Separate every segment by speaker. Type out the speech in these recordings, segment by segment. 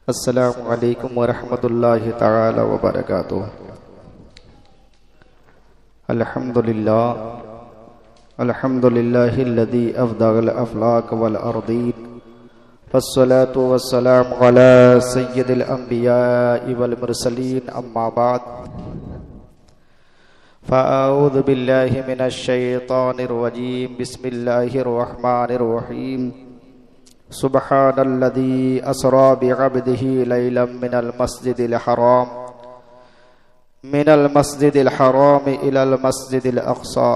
Speaker 1: अस्सलामु अलैकुम वरहमतुल्लाहि तआला वबरकातुह। अल्हम्दुलिल्लाहिल्लज़ी अफ़दल अफ़लाक वल अर्दीन वस्सलातु वस्सलामु अला सय्यिदिल अंबियाइ वल मुरसलीन अम्मा बाद फ़अऊज़ु बिल्लाहि मिनश शैतानिर रजीम बिस्मिल्लाहिर रहमानिर रहीम सुब्हानल्लज़ी असरा बिअब्दिही लैलन मिनल मस्जिदिल हराम इलल मस्जिदिल अक़सा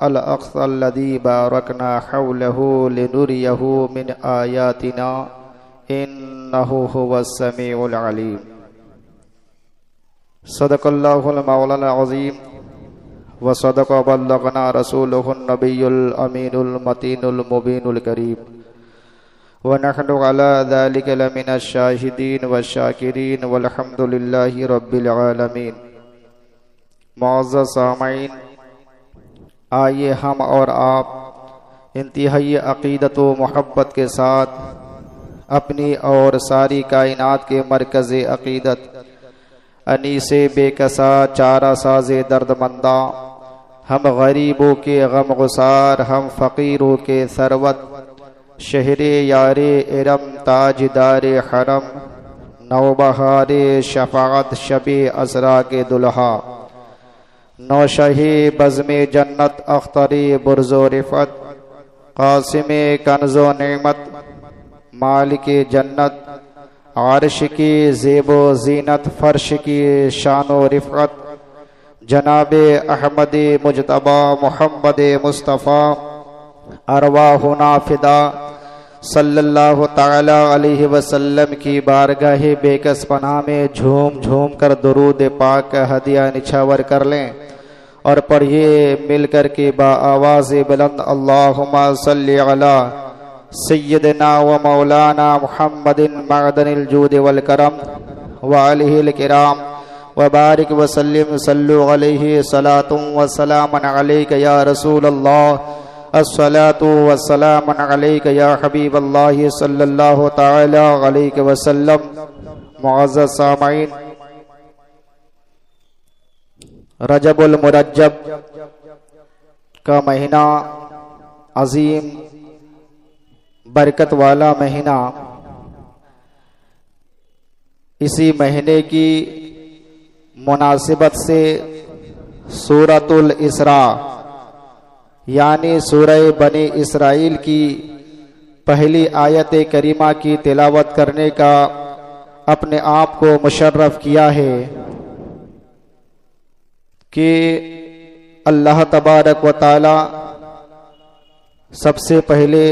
Speaker 1: अल-अक़सल्लज़ी बारकना हौलहु लिनुरियहु मिन आयातिना इन्नहु हुवस्समीउल अलीम। सदक़ल्लाहुल मौलाना अज़ीम व सदक़ बल्लगना रसूलुहुन नबियुल अमीनुल मतीनुल मुबीनुल करीम व नहनु अला ज़ालिका लमिनश शाहिदीन व शाकिरीन वल्हम्दुलिल्लाहि रब्बिल आलमीन। मुअज़्ज़ज़ सामईन, आइए हम और आप इंतहाई अक़ीदत व मोहब्बत के साथ अपनी और सारी कायनात के मरकज़ अक़ीदत अनीसे बेकसा चारा साज़े दर्दमंदा, हम गरीबों के गम गुसार, हम फ़कीरों के सरवत, शहरे यारे इरम ताजदारे हरम, नौबहारे शफ़ाअत शबे असरा के दुल्हा, नौशहे बज़्मे जन्नत अख्तरे बुर्ज़ो रिफ़त, क़ासिमे कन्ज़ो नेमत, मालिके जन्नत, आर्श की ज़ेबो ज़ीनत, फ़र्श की शानो रिफ़त, जनाबे अहमदे मुजतबा मुहम्मद मुस्तफ़ा अरवाहुना फ़िदा सल्लल्लाहु ताला अलैहि वसल्लम की बारगाह बेकस पनाह में झूम झूम कर दुरूद पाक का हदिया निछावर कर लें और पढ़िए मिलकर के बाआवाज़ बुलंद अल्लाहुम्मा सल्लि अला सय्यदना व मौलाना मुहम्मदिन मअदनिल जूद वल करम व आलिहिल किराम व बारिक व सल्लिम सल्लु अलैहि सलातुम व सलामन अलैका या रसूल अल्लाह, अस्सलातु वस्सलामु अलैका या हबीबल्लाह सल्लल्लाहु तआला अलैहि वसल्लम। मुअज़्ज़ज़ सामईन, रजबुल मुरज्जब का महीना अजीम बरकत वाला महीना, इसी महीने की मुनासिबत से सूरतुल इसरा यानी सूरह बनी इसराइल की पहली आयत करीमा की तिलावत करने का अपने आप को मुशर्रफ किया है कि अल्लाह तबारक व ताला सबसे पहले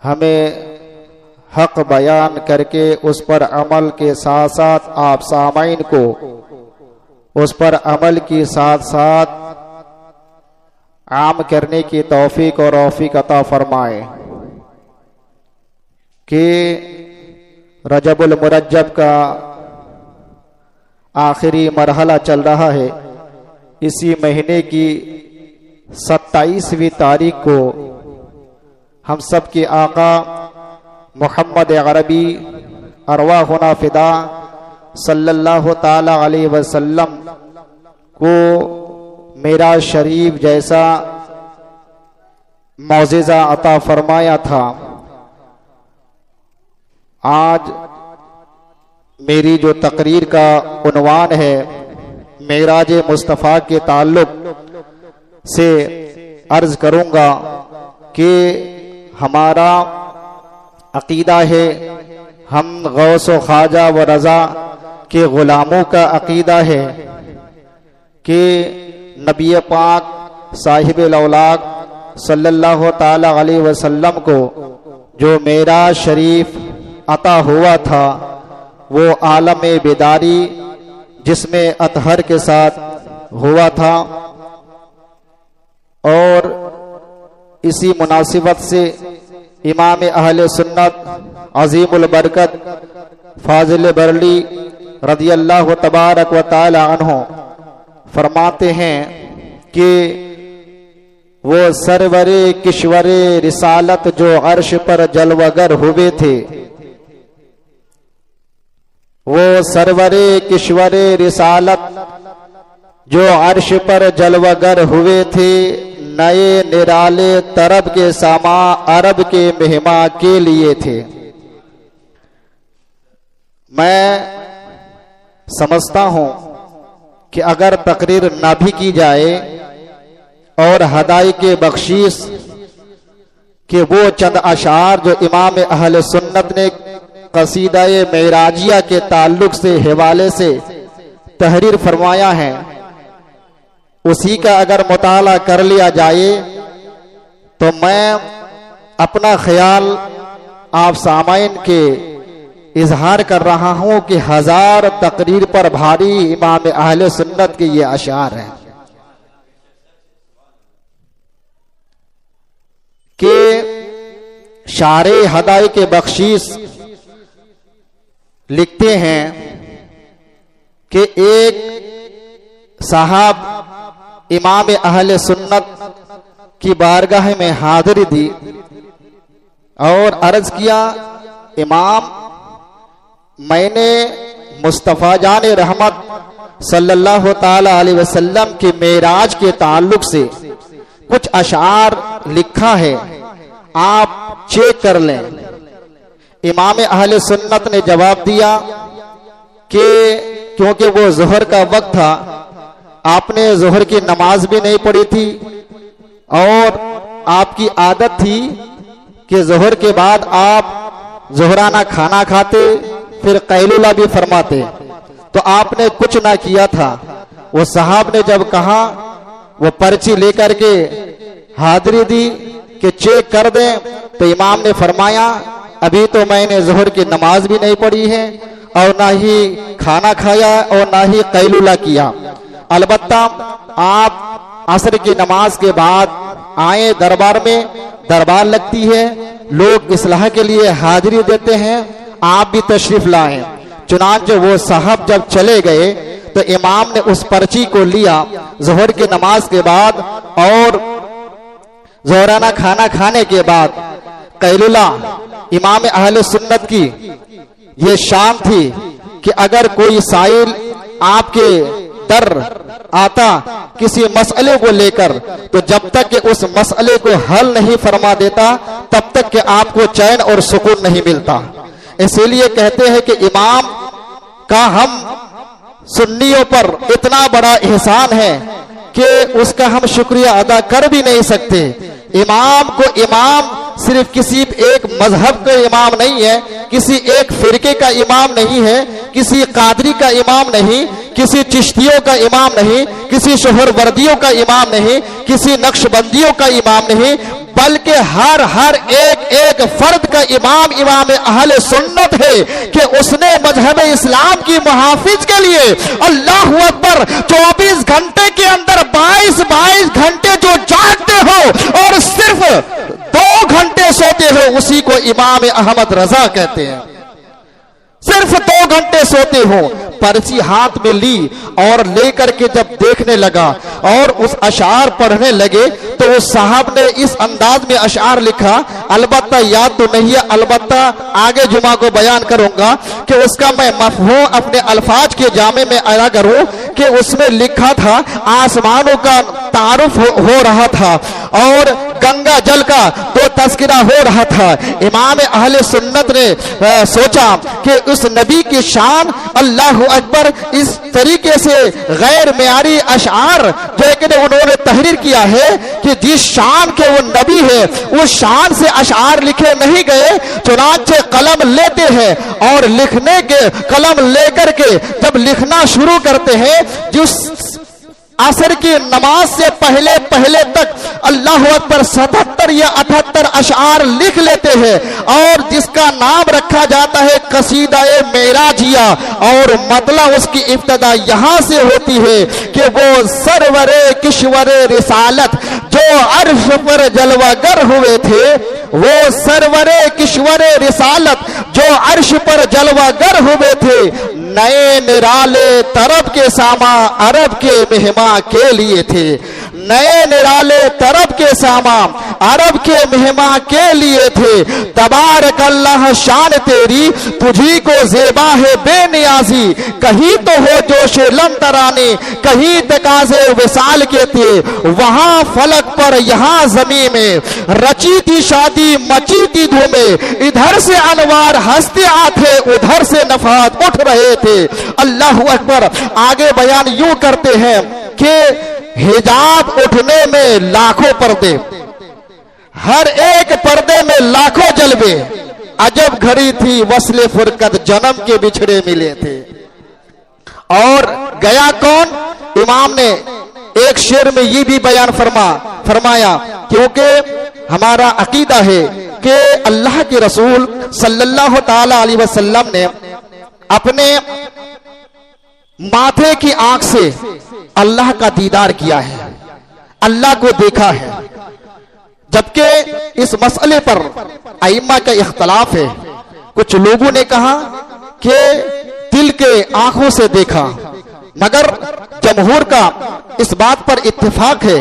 Speaker 1: हमें हक बयान करके उस पर अमल के साथ साथ आप सामाइन को उस पर अमल के साथ साथ आम करने की तौफीक और रौफीक अता फरमाए कि रजबुल मुरज्जब का आखिरी मरहला चल रहा है। इसी महीने की 27वीं तारीख को हम सब के आका मोहम्मद अरबी अरवाहुना फ़िदा सल्लल्लाहु ताला अलैहि वसल्लम को मेराज शरीफ जैसा मौजिज़ा अता फरमाया था। आज मेरी जो तकरीर का उन्वान है मेराज मुस्तफ़ा के ताल्लुक से अर्ज करूंगा कि हमारा अकीदा है, हम गौस व ख्वाजा व रज़ा के ग़ुलामों का अकीदा है कि नबी पाक साहिब लौलाक सल्लल्लाहु ताला अलैहि वसल्लम को जो मेराज शरीफ अता हुआ था वो आलम बेदारी जिसमें अतहर के साथ हुआ था, और इसी मुनासिबत से इमाम अहले सुन्नत अजीमुल बरकत फाजिल बरली रदियल्लाहु तबारक व ताला अन्हु फरमाते हैं कि वो सरवरे किश्वरे रिसालत जो अर्श पर जलवगर हुए थे, वो सरवरे किश्वरे रिसालत जो अर्श पर जलवागर हुए थे, नए निराले तरब के सामा अरब के मेहमा के लिए थे। मैं समझता हूं कि अगर तकरीर ना भी की जाए और हदाई के बख्शीश कि वो चंद अशार जो इमाम अहले सुन्नत ने कसीदा-ए मेराजिया के ताल्लुक से हवाले से तहरीर फरमाया है, उसी का अगर मुताला कर लिया जाए तो मैं अपना ख्याल आप सामाइन के इजहार कर रहा हूं कि 1000 तकरीर पर भारी इमाम अहले सुन्नत के ये अशार हैं कि शारे हदाई के बख्शीश लिखते हैं कि एक साहब इमाम अहले सुन्नत की बारगाह में हाजिरी दी और अर्ज किया, इमाम, मैंने मुस्तफ़ा जान रहमत सल्लल्लाहु ताला अलैहि वसल्लम के मेराज के ताल्लुक से कुछ अशार लिखा है, आप चेक कर लें। इमाम अहले सुन्नत ने जवाब दिया कि क्योंकि वो जोहर का वक्त था, आपने जोहर की नमाज भी नहीं पढ़ी थी और आपकी आदत थी कि जोहर के बाद आप जोहराना खाना खाते, फिर कैलुला भी फरमाते, तो आपने कुछ ना किया था। वो साहब ने जब कहा, वो पर्ची लेकर के हाजिरी दी कि चेक कर दें, तो इमाम ने फरमाया, अभी तो मैंने जोहर की नमाज भी नहीं पढ़ी है और ना ही खाना खाया और ना ही कैलुला किया। अलबत्ता आप असर की नमाज के बाद आए दरबार में, दरबार लगती है, लोग इस्लाह के लिए हाजिरी देते हैं, आप भी तशरीफ लाएं। चुनांचे वो साहब जब चले गए तो इमाम ने उस पर्ची को लिया जोहर की नमाज के बाद और जोहराना खाना खाने के बाद कैलुला। इमाम अहले सुन्नत की ये शान थी कि अगर कोई साइल आपके दर आता किसी मसले को लेकर, तो जब तक कि उस मसले को हल नहीं फरमा देता तब तक कि आपको चैन और सुकून नहीं मिलता। इसीलिए कहते हैं कि इमाम का हम सुन्नियों पर इतना बड़ा एहसान है कि उसका हम शुक्रिया अदा कर भी नहीं सकते। इमाम को इमाम सिर्फ किसी एक मजहब का इमाम नहीं है, किसी एक फिरके का इमाम नहीं है, किसी कादरी का इमाम नहीं, किसी चिश्तियों का इमाम नहीं, किसी शोहरवर्दियों का इमाम नहीं, किसी नक्शबंदियों का इमाम नहीं, बल्कि हर एक फर्द का इमाम इमाम अहले सुन्नत है कि उसने मजहब इस्लाम की मुहाफिज के लिए अल्लाह अकबर 24 घंटे के अंदर 22 घंटे जो जागते हो और सिर्फ 2 घंटे सोते हो, उसी को इमाम अहमद रजा कहते हैं। सिर्फ 2 घंटे सोते हो। पर्ची हाथ में ली और लेकर के जब देखने लगा और उस अशार पढ़ने लगे तो उस साहब ने इस अंदाज में अशार लिखा, अलबत्ता याद तो नहीं है, अलबत्ता आगे जुमा को बयान करूंगा कि उसका मैं मफहूम अपने अल्फाज के जामे में अदा करूं कि उसमें लिखा था, आसमानों का तारुफ हो रहा था और गंगा जल का तो तस्करा हो रहा था। इमाम अहले सुन्नत ने सोचा कि उस नबी की शान अल्लाह अकबर इस तरीके से गैर मेयारी अशार जो कि उन्होंने तहरीर किया है कि जिस शान के वो नबी है उस शान से अशार लिखे नहीं गए। चुनांचे कलम लेते हैं और लिखने के कलम लेकर के जब लिखना शुरू करते हैं, जिस असर की नमाज से पहले तक अल्लाह अकबर 77 या 78 अशार लिख लेते हैं और जिसका नाम रखा जाता है कसीदा-ए मेराजिया। और मतलब उसकी इब्तदा यहां से होती है कि वो सरवरे किश्वरे रिसालत जो अर्श पर जलवागर हुए थे, वो सरवरे किश्वरे रिसालत जो अर्श पर जलवागर हुए थे, नए निराले तरब के सामा अरब के मेहमा के लिए थे। नए निराले तरब के सामा अरब के मेहमा के लिए थे। तबारक अल्लाह शान तेरी तुझी को ज़ेबा है बेनियाजी, कहीं तो हो जोश लम तराने कहीं तकाज़े विसाल के थे। वहां फलक पर यहाँ जमी में रची थी शादी मची थी धूमें, इधर से अनवार हंसते आते उधर से नफात उठ रहे थे। अल्लाह अकबर। आगे बयान यूं करते हैं कि हिजाब उठने में लाखों पर्दे, हर एक पर्दे में लाखों जलवे, अजब घड़ी थी वस्ले फुरकत जन्म के बिछड़े मिले थे। और गया कौन? इमाम ने एक शेर में ये भी बयान फरमाया क्योंकि हमारा अकीदा है कि अल्लाह के रसूल सल्लल्लाहु ताला अलैहि वसल्लम ने अपने माथे की आंख से अल्लाह का दीदार किया है, अल्लाह को देखा है। जबकि इस मसले पर अइम्मा का इख्तलाफ है। कुछ लोगों ने कहा कि दिल के आंखों से देखा, मगर जमहूर का इस बात पर इत्तेफाक है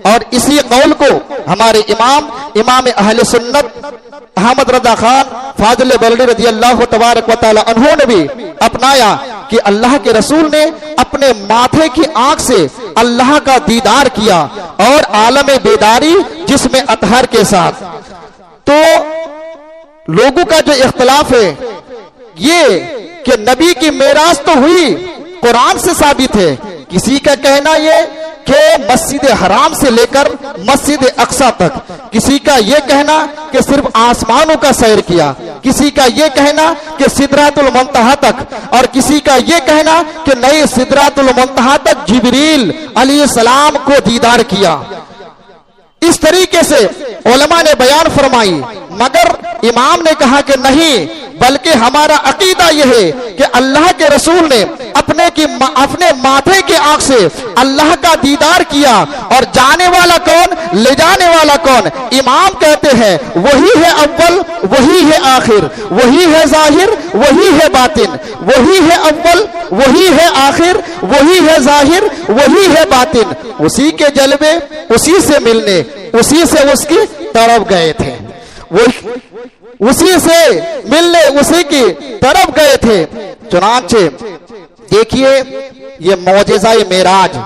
Speaker 1: और इसी कौल को हमारे इमाम अहले सुन्नत अहमद रजा खान फाजिल बरड़ी रज़ी अल्लाह तबारक व तआला अन्हु ने भी अपनाया कि अल्लाह के रसूल ने अपने माथे की आंख से अल्लाह का दीदार किया और आलम बेदारी जिसमें अतहर के साथ। तो लोगों का जो इख्तलाफ है ये कि नबी की मेराज तो हुई, कुरान से साबित है। किसी का कहना ये कि मस्जिद हराम से लेकर मस्जिद अक्सा तक, किसी का ये कहना कि सिर्फ आसमानों का सैर किया, किसी का ये कहना कि सिदरातुल मुंतहा तक, और किसी का ये कहना कि नए सिदरातुल मुंतहा तक जिब्रील अलैहिस्सलाम को दीदार किया। इस तरीके से उलमा ने बयान फरमाई, मगर इमाम ने कहा कि नहीं, बल्कि हमारा अकीदा यह है कि अल्लाह के रसूल ने अपने माथे के आंख से अल्लाह का दीदार किया। और जाने वाला कौन, ले जाने वाला कौन? इमाम कहते हैं वही है अव्वल, वही है आखिर, वही है जाहिर, वही है बातिन, वही है अव्वल, वही है आखिर, वही है जाहिर, वही है बातिन। उसी के जलवे, उसी से मिलने, उसी से उसकी तरफ गए थे, उसी से मिलने उसी की तरफ गए थे। चुनांचे देखिए, ये मौजिज़ा मेराज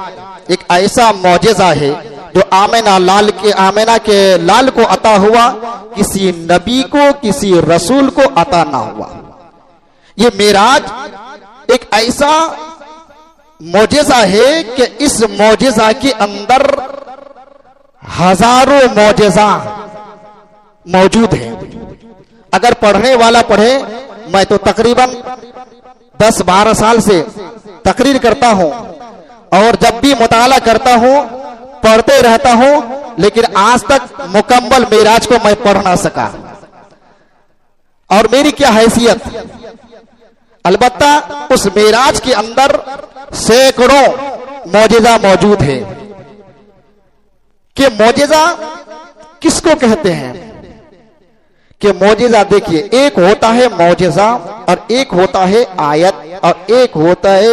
Speaker 1: एक ऐसा मौजिज़ा है जो आमिना के लाल को अता हुआ, किसी नबी को, किसी रसूल को अता ना हुआ। ये मेराज एक ऐसा मौजिज़ा है कि इस मौजिज़ा के अंदर हजारों मौजिज़ा मौजूद है। अगर पढ़ने वाला पढ़े, मैं तो तकरीबन 10-12 साल से तकरीर करता हूं और जब भी मुताला करता हूं पढ़ते रहता हूं, लेकिन आज तक मुकम्मल मेराज को मैं पढ़ ना सका। और मेरी क्या हैसियत, अलबत्ता उस मेराज के अंदर सैकड़ों मौजिज़ा मौजूद है। कि मौजिज़ा किसको कहते हैं? कि मौजिज़ा देखिए, एक होता है मौजिज़ा और एक होता है आयत और एक होता है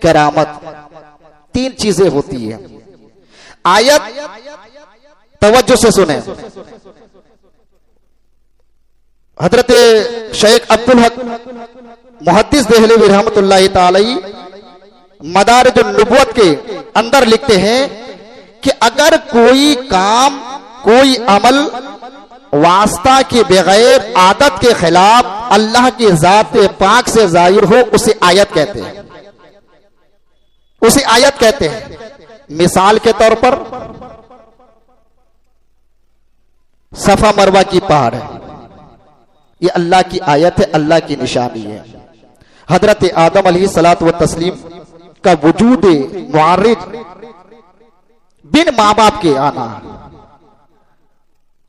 Speaker 1: करामत। तीन चीजें होती है। आयत, तवज्जो से सुने, हजरत शेख अब्दुल हक मुहद्दिस देहलवी रहमतुल्लाहि ताला मदारिज नुबुव्वत के अंदर लिखते हैं कि अगर कोई काम, कोई अमल वास्ता के बगैर आदत के खिलाफ अल्लाह की जात पाक से जाहिर हो, उसे आयत कहते हैं, उसे आयत कहते हैं। मिसाल के तौर पर सफा मरवा की पहाड़ है, ये अल्लाह की आयत है, अल्लाह की निशानी है। हजरत आदम अलैहिस्सलातु व तस्लीम का वजूद मुआरिज बिन माँ बाप के आना,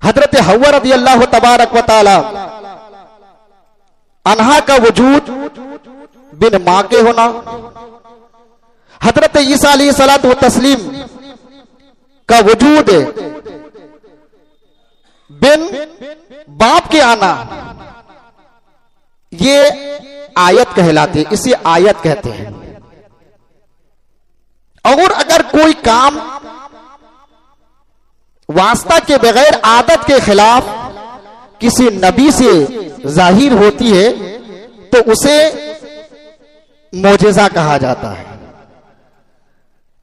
Speaker 1: हजरत हव्वा रज़ी अल्लाह तबारक व तआला अन्हा का वजूद बिन माँ के होना, हजरत ईसा अलैहिस्सलातु व तस्लीम का वजूद बिन बाप के आना, ये आयत कहलाती है, इसे आयत कहते हैं। और अगर कोई काम वास्ता के बगैर आदत के खिलाफ किसी नबी से जाहिर होती है तो उसे मोजेजा कहा जाता है।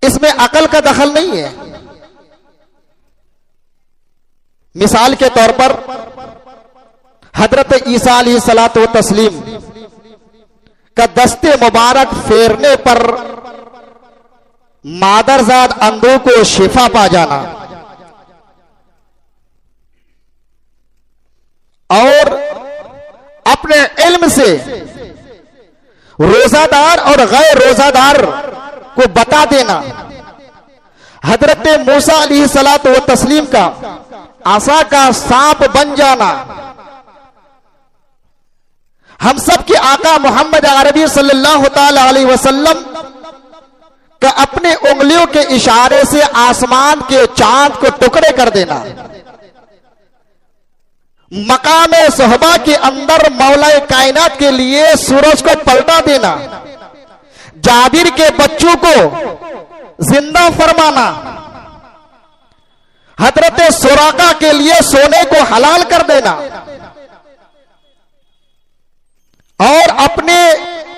Speaker 1: इसमें अकल का दखल नहीं है। मिसाल के तौर पर हजरत ईसा अलैहिस्सलातु व तस्लीम का दस्ते मुबारक फेरने पर मादरजाद अंधों को शिफा पा जाना और अपने इल्म से रोजादार और गैर रोजादार को बता देना, हजरत मूसा अलैहिस्सलातु व तस्लीम का आसा का सांप बन जाना, हम सब के आका मोहम्मद अरबी सल्लल्लाहु ताला अलैहि वसल्लम का अपने उंगलियों के इशारे से आसमान के चांद को टुकड़े कर देना, मकामे सोहबा के अंदर मौलाए कायनात के लिए सूरज को पलटा देना, जाबिर के बच्चों को जिंदा फरमाना, हजरत सुराका के लिए सोने को हलाल कर देना और अपने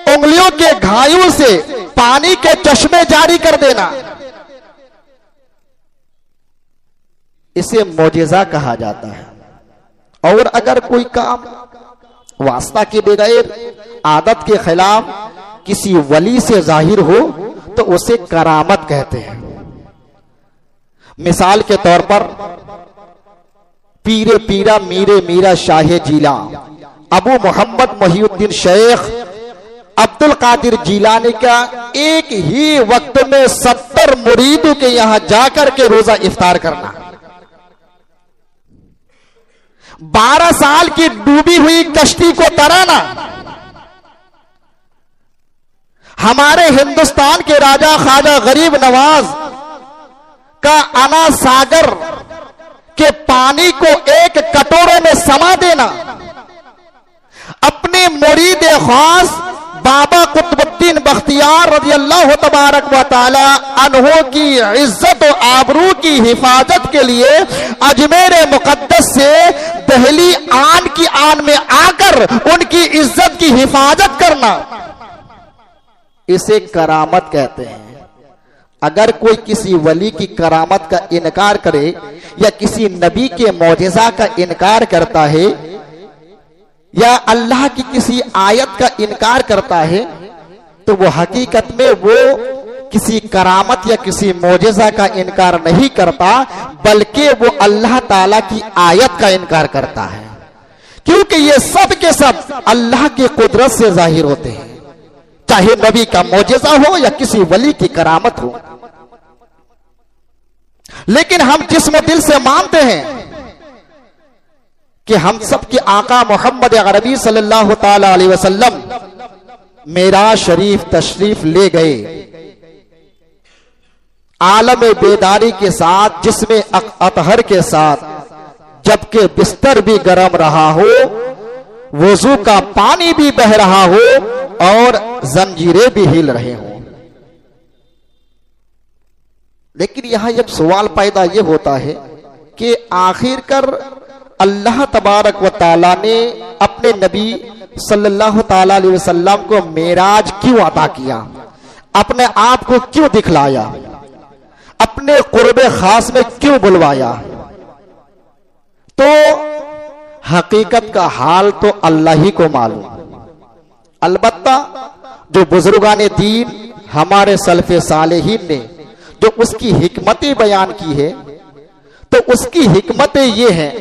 Speaker 1: उंगलियों के घायों से पानी के चश्मे जारी कर देना, इसे मोजेजा कहा जाता है। और अगर कोई काम वास्ता के बगैर आदत के खिलाफ किसी वली से जाहिर हो तो उसे करामत कहते हैं। मिसाल के तौर पर पीरे पीरा मीरे मीरा शाहे जीला अबू मोहम्मद मोहिउद्दीन शेख अब्दुल कादिर जीलानी का एक ही वक्त में 70 मुरीदों के यहां जाकर के रोजा इफ्तार करना, 12 साल की डूबी हुई कश्ती को तराना, हमारे हिंदुस्तान के राजा ख्वाजा गरीब नवाज का अना सागर के पानी को एक कटोरे में समा देना, अपने मुरीद खास बाबा कुतुबुद्दीन बख्तियार रज़ी अल्लाह तबारक व तआला अन्हु की इज्जत और आबरू की हिफाजत के लिए अजमेर मुकद्दस से दहली आन की आन में आकर उनकी इज्जत की हिफाजत करना, इसे करामत कहते हैं। अगर कोई किसी वली की करामत का इनकार करे या किसी नबी के मौजिजा का इनकार करता है या अल्लाह की किसी आयत का इनकार करता है तो वो हकीकत में वो किसी करामत या किसी मौजिजा का इनकार नहीं करता, बल्कि वो अल्लाह ताला की आयत का इनकार करता है, क्योंकि ये सब के सब अल्लाह की कुदरत से जाहिर होते हैं, चाहे नबी का मौजिजा हो या किसी वली की करामत हो। लेकिन हम जिस्म दिल से मानते हैं कि हम सब के आका मोहम्मद अरबी सल्लल्लाहु ताला अलैहि वसल्लम मेराज शरीफ तशरीफ ले गए आलम बेदारी के साथ, जिसमें अतहर के साथ, जबकि बिस्तर भी गर्म रहा हो, वजू का पानी भी बह रहा हो और जंजीरें भी हिल रहे हों। लेकिन यहां एक सवाल पैदा यह होता है कि आखिरकार अल्लाह तबारक व ताला ने अपने नबी सल्लल्लाहु ताला अलैहि वसल्लम को मेराज क्यों अता किया, अपने आप को क्यों दिखलाया, अपने कुर्बे खास में क्यों बुलवाया? तो हकीकत का हाल तो अल्लाह ही को मालूम। अलबत्ता जो बुजुर्गाने दीन हमारे सल्फे सालेहीन ने जो उसकी हिकमतें बयान की है, तो उसकी हिकमतें ये हैं,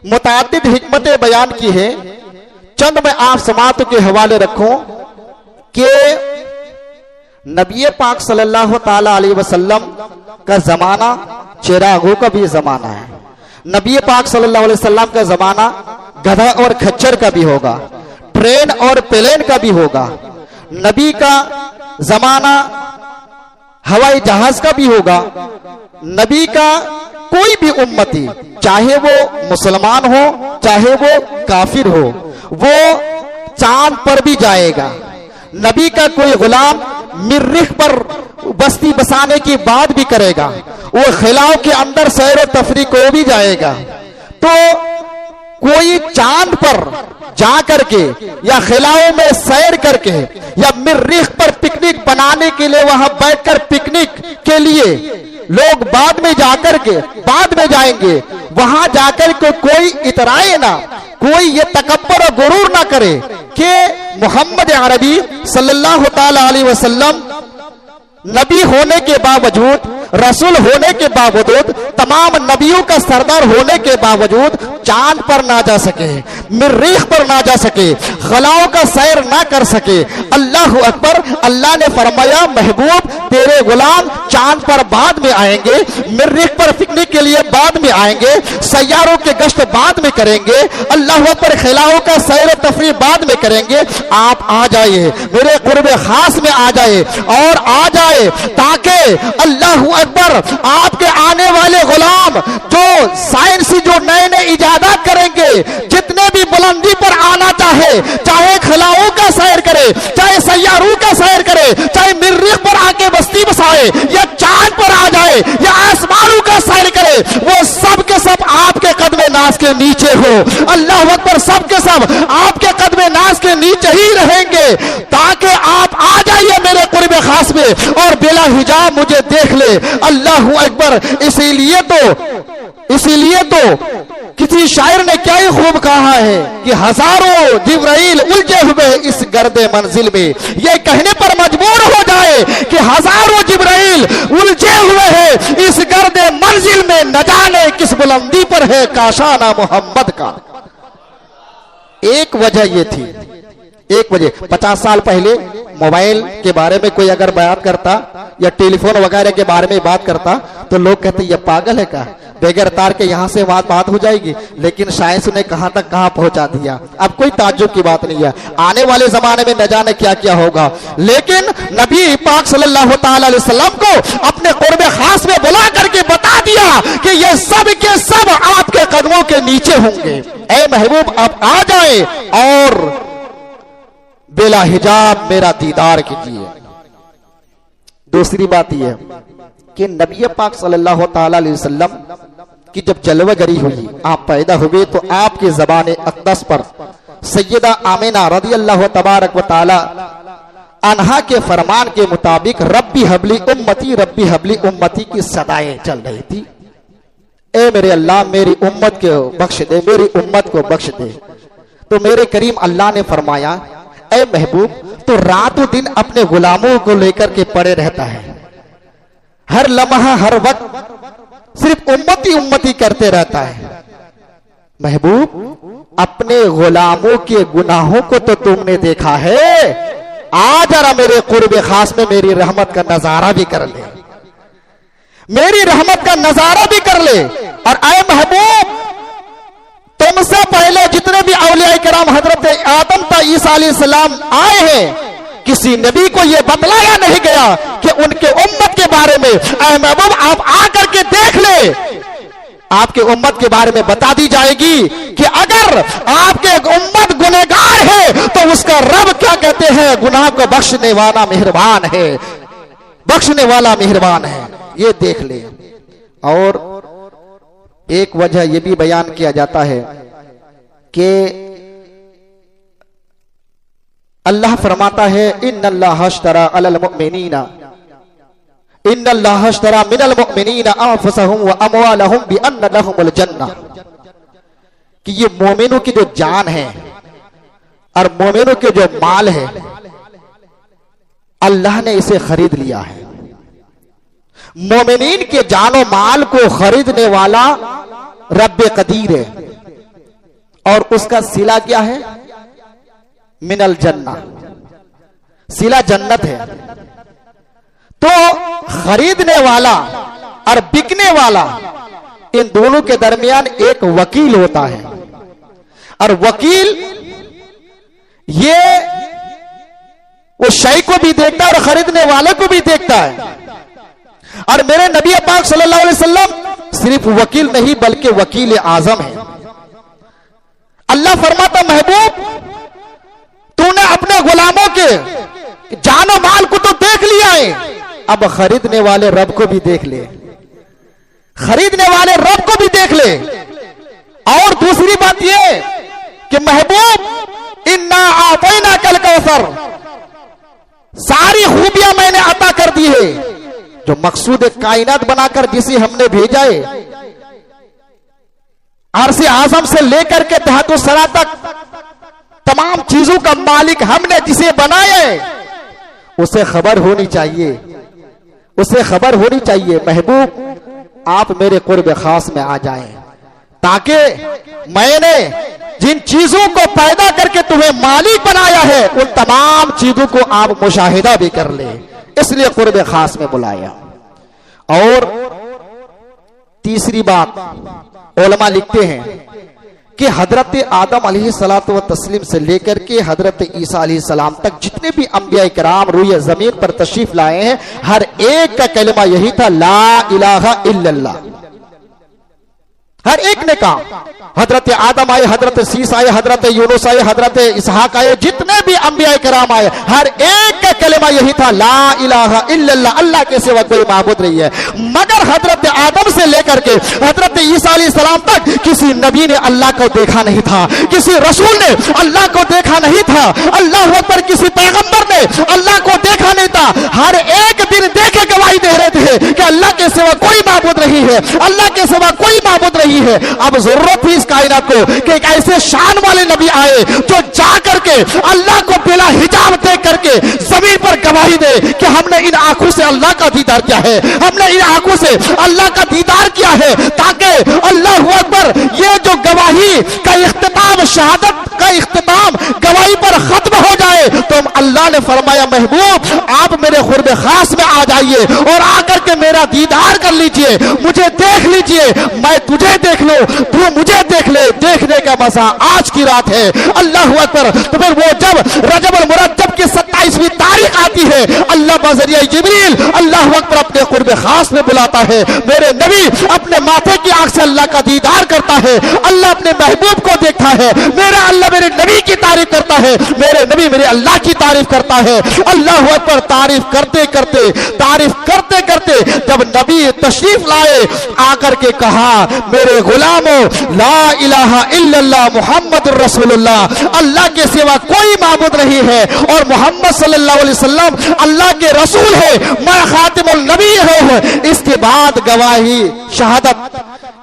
Speaker 1: मुतादिद हिकमतें बयान की है। चंद मैं आप समात के हवाले रखूं कि नबी पाक सल्लल्लाहु ताला अलैहि वसल्लम का जमाना चिरागों का भी जमाना है। नबी पाक सल्लल्लाहु अलैहि वसल्लम का जमाना गधा और खच्चर का भी होगा, ट्रेन और प्लेन का भी होगा। नबी का जमाना हवाई जहाज का भी होगा। नबी का कोई भी उम्मती, चाहे वो मुसलमान हो चाहे वो काफिर हो, वो चांद पर भी जाएगा,
Speaker 2: नबी का कोई गुलाम मरीख पर बस्ती बसाने की बात भी करेगा, वो खिलाओं के अंदर सैर तफरी को भी जाएगा, तो कोई चांद पर जा करके या खिलाओं में सैर करके या मरीख पर पिकनिक बनाने के लिए वहां बैठकर पिकनिक के लिए लोग बाद में जाकर के बाद में जाएंगे, वहां जाकर के कोई इतराए ना, कोई ये तकब्बर और गुरूर ना करे कि मोहम्मद अरबी सल्लल्लाहु ताला अलैहि वसल्लम नबी होने के बावजूद, रसूल होने के बावजूद, तमाम नबियों का सरदार होने के बावजूद चांद पर ना जा सके, मरीख पर ना जा सके, खलाओं का सैर ना कर सके। अल्लाह अकबर। अल्लाह ने फरमाया महबूब तेरे गुलाम चांद पर बाद में आएंगे, मरीख पर पिकनिक के लिए बाद में आएंगे, सैयारों के गश्त बाद में करेंगे, अल्लाह अकबर खिलाओं का सैर तफरी बाद में करेंगे। आप आ जाइए, मेरे कुर्बे खास में आ जाए और आ जाए, ताकि अल्लाह अकबर आपके आने वाले गुलाम जो साइंस जो नए नए इजादात करेंगे, जितने भी बुलंदी पर आना चाहे, चाहे खिलाओं का सैर करे, चाहे सैयारों का सैर करे, चाहे मरीख पर आके बस्ती बसाए या चांद पर आ जाए या आसमानों का सैर करे, वो सब के सब आपके कदमे नाज के नीचे हो। अल्लाह अकबर। सब के सब आपके कदमे नाज के नीचे ही रहेंगे, ताकि आप आ जाइए मेरे कुर्बे खास में और बिला हिजाब मुझे देख ले। अल्लाह अकबर। इसीलिए तो किसी शायर ने क्या ही खूब कहा है कि हजारों जिब्राइल उलझे हुए इस गर्दे मंजिल में, ये कहने पर मजबूर हो जाए कि हजारों जिब्राइल उलझे हुए हैं इस गर्दे मंजिल में, न जाने किस बुलंदी पर है काशाना मोहम्मद का। एक वजह ये थी, एक वजह 50 साल पहले मोबाइल के बारे में कोई अगर बात करता या टेलीफोन वगैरह के बारे में बात करता तो लोग कहते ये पागल है का, बगैर तार के यहां से बात हो जाएगी। लेकिन साइंस ने कहां तक कहां पहुंचा दिया। अब कोई ताज्जुब की बात नहीं है, आने वाले जमाने में न जाने क्या क्या होगा। लेकिन नबी पाक सल्लल्लाहु ताला अलैहि वसल्लम को अपने कुर्बे खास में बुला करके बता दिया कि ये सब के सब आपके कदमों के नीचे होंगे। ए महबूब आप आ जाए और बिला हिजाब मेरा दीदार कीजिए। दूसरी बात यह कि नबी पाक सल्लल्लाहु ताला अलैहि वसल्लम की जब जलवगरी हुई, आप पैदा हुए, तो आपके ज़बान अक़दस पर सैयदा आमिना रज़ियल्लाहु तबारक व तआला अन्हा के फरमान के मुताबिक रब्बी हबली उम्मती की सदाएं चल रही थी। ए मेरे अल्लाह मेरी उम्मत को बख्श दे, मेरी उम्मत को बख्श दे। तो मेरे करीम अल्लाह ने फरमाया ए महबूब तो रातों दिन अपने गुलामों को लेकर के पड़े रहता है, हर लम्हा हर वक्त सिर्फ उम्मती उम्मती करते रहता है। महबूब अपने गुलामों के गुनाहों को तो तुमने देखा है, आ जरा मेरे कुर्बे खास में मेरी रहमत का नजारा भी कर ले, मेरी रहमत का नजारा भी कर ले। और आए महबूब तुमसे पहले जितने भी औलिया किराम हजरत आदम ता ईसा अलैहिस्सलाम आए हैं, किसी नबी को यह बतलाया नहीं गया कि उनके उम्मत के बारे में। ऐ महबूब आप आकर के देख ले, आपके उम्मत के बारे में बता दी जाएगी कि अगर आपके उम्मत गुनहगार है तो उसका रब क्या कहते हैं, गुनाह को बख्शने वाला मेहरबान है, बख्शने वाला मेहरबान है। ये देख ले। और एक वजह यह भी बयान किया जाता है कि अल्लाह फरमाता है इन्नल्लाह अश्तरा अलल मुमिनीना मिनल मुमिनीना अनफुसहुम व अमवालहुम बिअन्न लहुमुल जन्नह, कि ये मोमिनों की जो जान है और मोमिनों के जो माल है अल्लाह ने इसे खरीद लिया है। मोमिनीन के जानो माल को खरीदने वाला रब्बे कदीर है और उसका सिला क्या है, मिनल जन्ना, सिला जन्नत है। तो खरीदने वाला और बिकने वाला इन दोनों के दरमियान एक वकील होता है, और वकील ये वो शय को भी देखता है और खरीदने वाले को भी देखता है। और मेरे नबी पाक सल्लल्लाहु अलैहि वसल्लम सिर्फ वकील नहीं बल्कि वकील आजम है। अल्लाह फरमाता महबूब तूने अपने गुलामों के जानो माल को तो देख लिया है, अब खरीदने वाले रब को भी देख ले, खरीदने वाले रब को भी देख ले। और दूसरी बात यह कि महबूब इन्ना आतैना कल कौसर, सारी खूबियां मैंने अता कर दी है। जो मकसूद कायनात बनाकर जिसे हमने भेजा है, अर्श आजम से लेकर के तहत सरा तक तमाम चीजों का मालिक हमने जिसे बनाया है, उसे खबर होनी चाहिए, उसे खबर होनी चाहिए महबूब आप मेरे कुर्ब खास में आ जाएं, ताकि मैंने जिन चीजों को पैदा करके तुम्हें मालिक बनाया है उन तमाम चीजों को आप मुशाहिदा भी कर ले, इसलिए कुर्ब खास में बुलाया। और तीसरी बात उलमा लिखते हैं कि हजरत आदम अलैहिस्सलातु व तस्लीम से लेकर के हजरत ईसा अलैहिस्सलाम तक जितने भी अंबिया इकराम रूए जमीन पर तशरीफ लाए हैं, हर एक का कलमा यही था, ला इलाहा इल्लल्लाह। हर एक ने कहा, हजरत आदम आए, हजरत सीस आए, हजरत यूनुस आए, हजरत इसहाक आए, जितने भी अंबिया इकराम आए, हर एक का कलमा यही था, ला इलाहा इल्लल्लाह, अल्लाह के सिवा कोई माबूद नहीं है। मगर हजरत आदम से लेकर के हजरत ईसा अलैहिस्सलाम तक किसी नबी ने अल्लाह को देखा नहीं था, किसी रसूल ने अल्लाह को देखा नहीं था, अल्लाह अकबर, किसी पैगंबर ने अल्लाह को देखा नहीं था। हर एक दिन देखे गवाही दे रहे थे कि अल्लाह के सिवा कोई माबूद नहीं है, अल्लाह के सिवा कोई माबूद नहीं है। अब जरूरत थी इस कायनात को कि एक ऐसे शान वाले नबी आए जो जा करके अल्लाह को बिला हिजाब देख करके जमीन पर गवाही दे कि हमने इन आंखों से अल्लाह का दीदार किया है, हमने इन आंखों से अल्लाह का दीदार किया है, ताकि अल्लाह अकबर ये जो गवाही का इख्तिताम, शहादत का इख्तिताम गवाही पर खत्म हो जाए। तो अल्लाह ने फरमाया, महबूब आप मेरे खुर्ब खास में आ जाइए और आकर के मेरा दीदार कर लीजिए, मुझे देख लीजिए, मैं तुझे देख लो, तू मुझे देख ले। देखने का मजा आज की रात है, अल्लाह अकबर। तो फिर वो जब रजब अल मुरज्जब की 27वीं तारीख आती है, अल्लाह बजरिया जिब्रील अल्लाह अकबर अपने कुर्ब खास में बुलाता है। मेरे नबी अपने माथे की आंख से अल्लाह का दीदार करता है, अल्लाह अपने महबूब को देखता है, मेरा अल्लाह मेरे नबी की तारीफ करता है, मेरे नबी मेरे अल्लाह की तारीफ करता है। अल्लाह अकबर। तारीफ करते करते, तारीफ करते करते जब नबी तशरीफ लाए, आकर के कहा, मेरे गुलामों, ला इलाहा इल्लल्लाह मुहम्मदुर रसूलुल्लाह, अल्लाह के सिवा कोई माबूद नहीं है और मोहम्मद सल्लल्लाहु अलैहि वसल्लम अल्लाह के रसूल है, मैं खातिमुल नबी हूं। इसके बाद गवाही, शहादत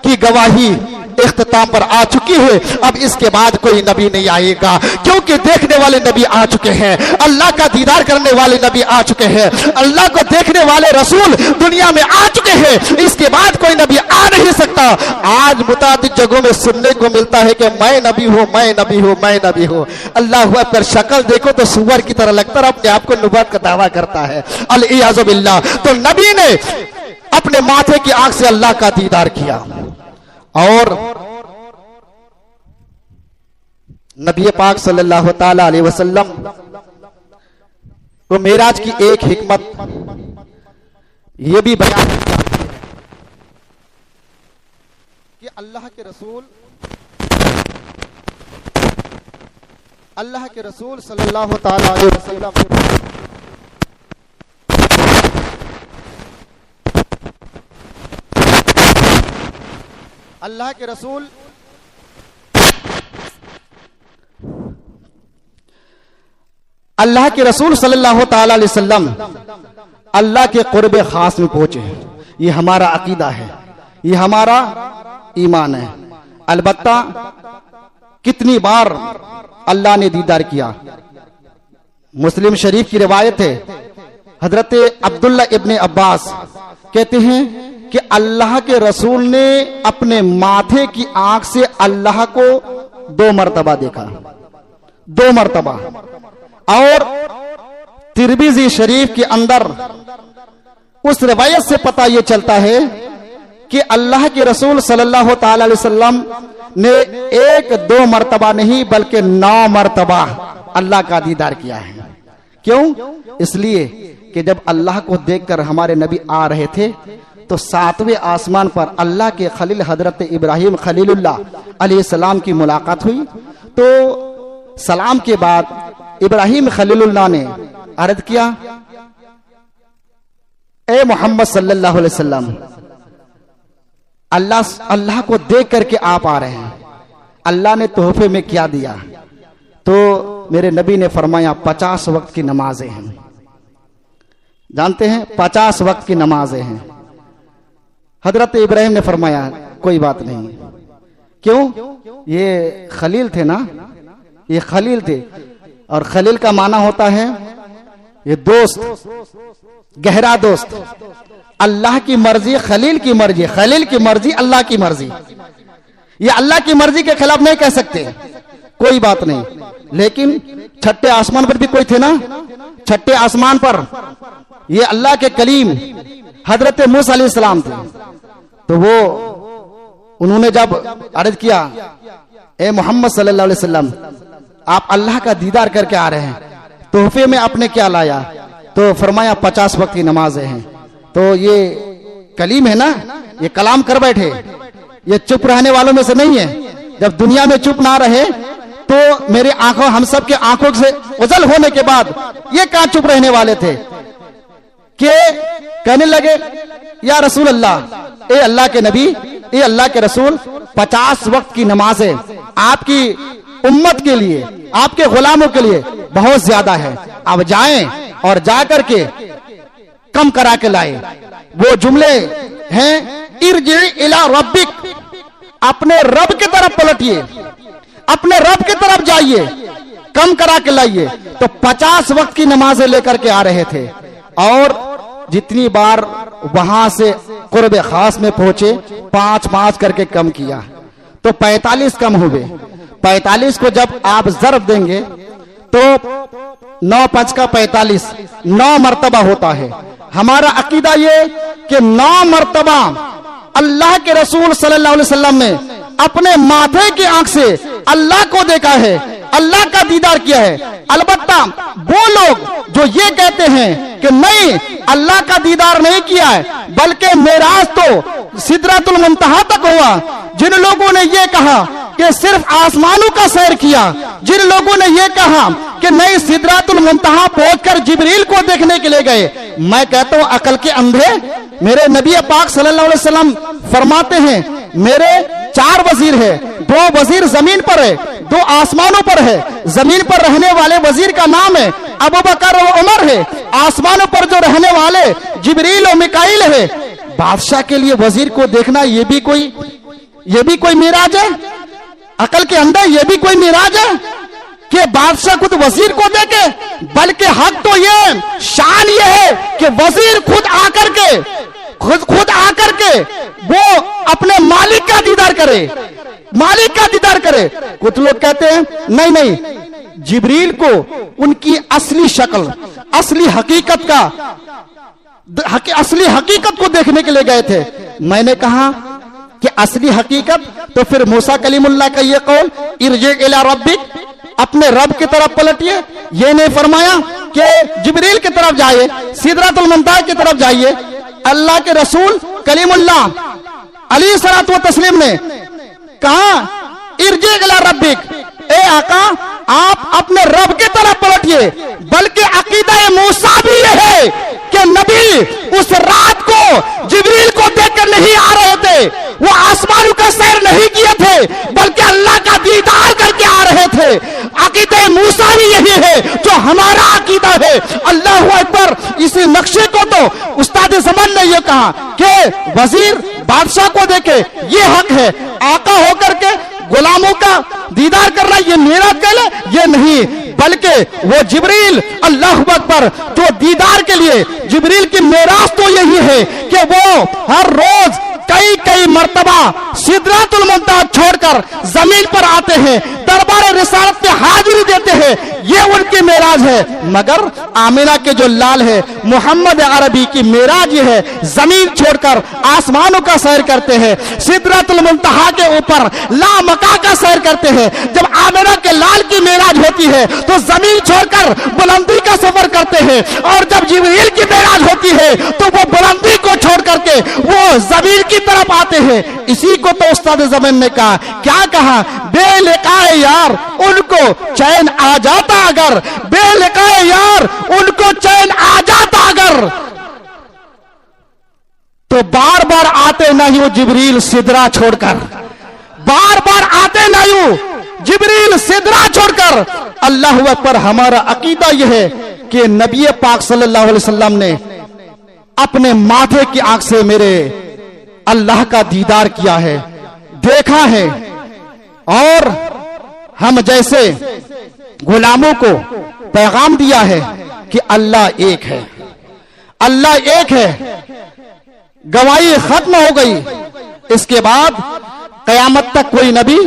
Speaker 2: की गवाही इख्तिताम पर आ चुकी है। अब इसके बाद कोई नबी नहीं आएगा, क्योंकि देखने वाले नबी आ चुके हैं, अल्लाह का दीदार करने वाले नबी आ चुके हैं, अल्लाह को देखने वाले रसूल दुनिया में आ चुके हैं। इसके बाद कोई नबी आ नहीं सकता। आज मुतादिद जगहों में सुनने को मिलता है कि मैं नबी हूं, मैं नबी हूं, मैं नबी हूं। अल्लाह अकबर। शक्ल देखो तो सुअर की तरह लगता है, अपने आप को नबूवत का दावा करता है, अल-इयाज़ु बिल्लाह। तो नबी ने अपने माथे की आंख से अल्लाह का दीदार किया। और नबी पाक सल्लल्लाहु ताला अलैहि वसल्लम को मेराज की एक हिकमत यह भी बयान कि अल्लाह के रसूल सल्लल्लाहु ताला अलैहि वसल्लम अल्लाह के रसूल सल्लल्लाहु ताला अलैहि वसल्लम अल्लाह के कुर्ब खास में पहुंचे। ये हमारा अकीदा है, ये हमारा ईमान है। अलबत्ता कितनी बार अल्लाह ने दीदार किया। मुस्लिम शरीफ की रिवायत है, हजरत अब्दुल्ला इब्ने अब्बास कहते हैं कि अल्लाह के रसूल ने अपने माथे की आंख से अल्लाह को 2 मरतबा देखा, 2 मरतबा। और तिरमिज़ी शरीफ के अंदर उस रिवायत से पता यह चलता है कि अल्लाह के रसूल सल्लल्लाहु ताला अलैहि वसल्लम ने 1-2 मरतबा नहीं बल्कि 9 मरतबा अल्लाह का दीदार किया है। क्यों? इसलिए कि जब अल्लाह को देखकर हमारे नबी आ रहे थे तो 7वें आसमान पर अल्लाह के खलील हजरत इब्राहिम खलीलुल्लाह अलैहिस्सलाम की मुलाकात हुई। तो सलाम के बाद इब्राहिम खलीलुल्लाह ने अर्ज किया, ए मोहम्मद सल्लल्लाहु अलैहि वसल्लम, अल्लाह को देख करके आप आ रहे हैं, अल्लाह ने तोहफे में क्या दिया? तो मेरे नबी ने फरमाया 50 वक्त की नमाजें हैं। जानते हैं 50 वक्त की नमाजें हैं। हजरत इब्राहिम ने फरमाया कोई बात नहीं। क्यों? ये खलील थे ना, ये खलील थे, और खलील का माना होता है ये दोस्त, गहरा दोस्त। अल्लाह की मर्जी, खलील की मर्जी, खलील की मर्जी, अल्लाह की मर्जी। ये अल्लाह की मर्जी के खिलाफ नहीं कह सकते, कोई बात नहीं। लेकिन छठे आसमान पर भी कोई थे ना, छठे आसमान पर ये अल्लाह के कलीम हजरत मूसा अलैहिस्सलाम थे। तो वो उन्होंने जब अर्ज किया, ए मोहम्मद सल्लल्लाहु अलैहि वसल्लम, आप अल्लाह का दीदार करके आ रहे हैं, तोहफे में आपने क्या लाया? तो फरमाया 50 वक्त की नमाजें हैं। तो ये कलीम है ना, ये कलाम कर बैठे, ये चुप रहने वालों में से नहीं है। जब दुनिया में चुप ना रहे तो मेरी आंखों, हम सब के आंखों से उजल होने के बाद ये कहां चुप रहने वाले थे कि कहने लगे, या रसूल अल्लाह, ए अल्लाह के नबी, ए अल्लाह के रसूल, 50 वक्त की नमाजें आपकी उम्मत के लिए, आपके गुलामों के लिए बहुत ज्यादा है। अब जाएं और जाकर के कम करा के लाए। वो जुमले हैं, इरजी इला रब्बिक, अपने रब की तरफ पलटिए, अपने रब की तरफ जाइए, कम करा के लाइए। तो 50 वक्त की नमाजें लेकर के आ रहे थे, और जितनी बार वहां से कुर्ब खास में पहुंचे 5-5 करके कम किया, तो 45 कम हुए। 45 को जब आप जरब देंगे तो 9-5 का 45, 9 मर्तबा होता है। हमारा अकीदा ये कि 9 मर्तबा अल्लाह के रसूल सल्लल्लाहु अलैहि वसल्लम ने अपने माथे की आंख से अल्लाह को देखा है, अल्लाह का दीदार किया है। अलबत्ता वो लोग जो ये कहते हैं कि नहीं, अल्लाह का दीदार नहीं किया है, बल्कि मेराज तो सिदरतुल मुंतहा तक हुआ, जिन लोगों ने ये कहा कि सिर्फ आसमानों का सैर किया, जिन लोगों ने ये कहा कि नहीं, सिदरतुल मुंतहा पहुंचकर जिब्रील को देखने के लिए गए, मैं कहता हूं अकल के अंधे। मेरे नबी पाक सल्लल्लाहु अलैहि वसल्लम फरमाते हैं, मेरे 4 वजीर है, 2 वजीर जमीन पर है, 2 आसमानों पर है। जमीन पर रहने वाले वजीर का नाम है अबू बकर और उमर है, आसमानों पर जो रहने वाले जिब्रील और मिकाइल है। बादशाह के लिए वजीर को देखना ये भी कोई मिराज है? अकल के अंदर ये भी कोई मिराज है कि बादशाह खुद वजीर को देखे? बल्कि हक तो ये, शान ये है कि वजीर खुद आकर के वो अपने मालिक का दीदार करे, मालिक का दीदार करे। कुछ लोग कहते हैं नहीं, जिब्रील को उनकी असली शक्ल, असली हकीकत को देखने के लिए गए थे। मैंने कहा कि असली हकीकत, तो फिर मूसा कलीमुल्लाह का ये कौल, इरजी इला रब्बिक, अपने रब की तरफ पलटिए, ये नहीं फरमाया कि जिब्रील की तरफ जाइए, सिदरतुल मुंतहा की तरफ जाइए। अल्लाह के रसूल कलीमुल्लाह अलैहिस्सलातु व तस्लीम ने कहा, इरजी इला रब्बिक, ए आका, आप अपने रब की तरफ पलटिए। बल्कि अकीदा मूसा भी यह है कि नबी उस रात को जिब्रील को देखकर नहीं आ रहे थे, वो आसमानों का सैर नहीं किए थे, बल्कि अल्लाह का दीदार करके आ रहे थे। अकीदा मूसा भी यही है जो हमारा अकीदा है। अल्लाहु अकबर। इसी नक्शे को तो उस्ताद ज़मान ने यह कहा कि वजीर बादशाह को देखे, ये हक है। आका होकर के गुलामों का दीदार करना ये मेरा कल है, ये नहीं, बल्कि वो जिब्रील, अल्लाह अकबर, जो दीदार के लिए जिब्रील की मेराज तो यही है कि वो हर रोज कई मर्तबा सिदरतुल मुंतहा छोड़कर जमीन पर आते हैं, दरबार रिसालत में हाजिरी देते हैं, ये उनकी मेराज है। मगर आमिना के जो लाल है मोहम्मद अरबी की मेराज ये है, जमीन छोड़कर आसमानों का सैर करते हैं, सिदरतुल मुंतहा के ऊपर लामका का सैर करते हैं। जब आमिना के लाल की मेराज होती है तो जमीन छोड़कर बुलंदी का सफर करते हैं, और जब जिब्रील की मेराज होती है तो वो बुलंदी को छोड़ करके वो जमीन की तरफ आते हैं। इसी को तो उस्ताद ज़मान ने कहा, क्या कहा, बेलिकाए यार उनको चैन आ जाता अगर, बेलिकाए यार उनको चैन आ जाता अगर, तो बार बार आते नहीं वो जिब्रील सिदरा छोड़कर, बार बार आते नहीं वो जिब्रील सिदरा छोड़कर। अल्लाह अकबर। हमारा अकीदा यह है कि नबी पाक सल्लल्लाहु अलैहि वसल्लम ने अपने माथे की आंख से मेरे अल्लाह का दीदार किया है, देखा है, और हम जैसे गुलामों को पैगाम दिया है कि अल्लाह एक है, अल्लाह एक है। गवाही खत्म हो गई। इसके बाद कयामत तक कोई नबी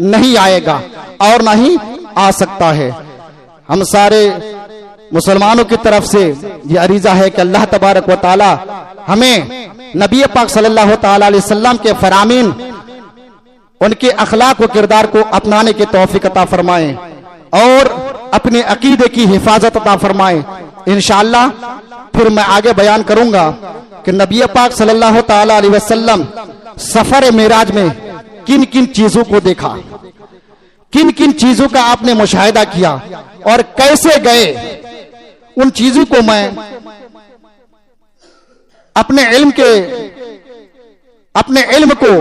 Speaker 2: नहीं आएगा और नहीं आ सकता है। हम सारे मुसलमानों की तरफ से ये अरीजा है कि अल्लाह तबारक व ताला हमें नबी पाक सल्लल्लाहु ताला अलैहि वसल्लम के फरामीन, उनके अखलाक व किरदार को अपनाने की तौफीक अता फरमाए और अपने अकीदे की हिफाजत अता फरमाए। इंशाअल्लाह फिर मैं आगे बयान करूंगा कि नबी पाक सल्लल्लाहु ताला अलैहि वसल्लम सफर मेराज में किन किन चीजों को देखा, किन किन चीजों का आपने मुशाहिदा किया और कैसे गए। उन चीजों को मैं अपने इल्म को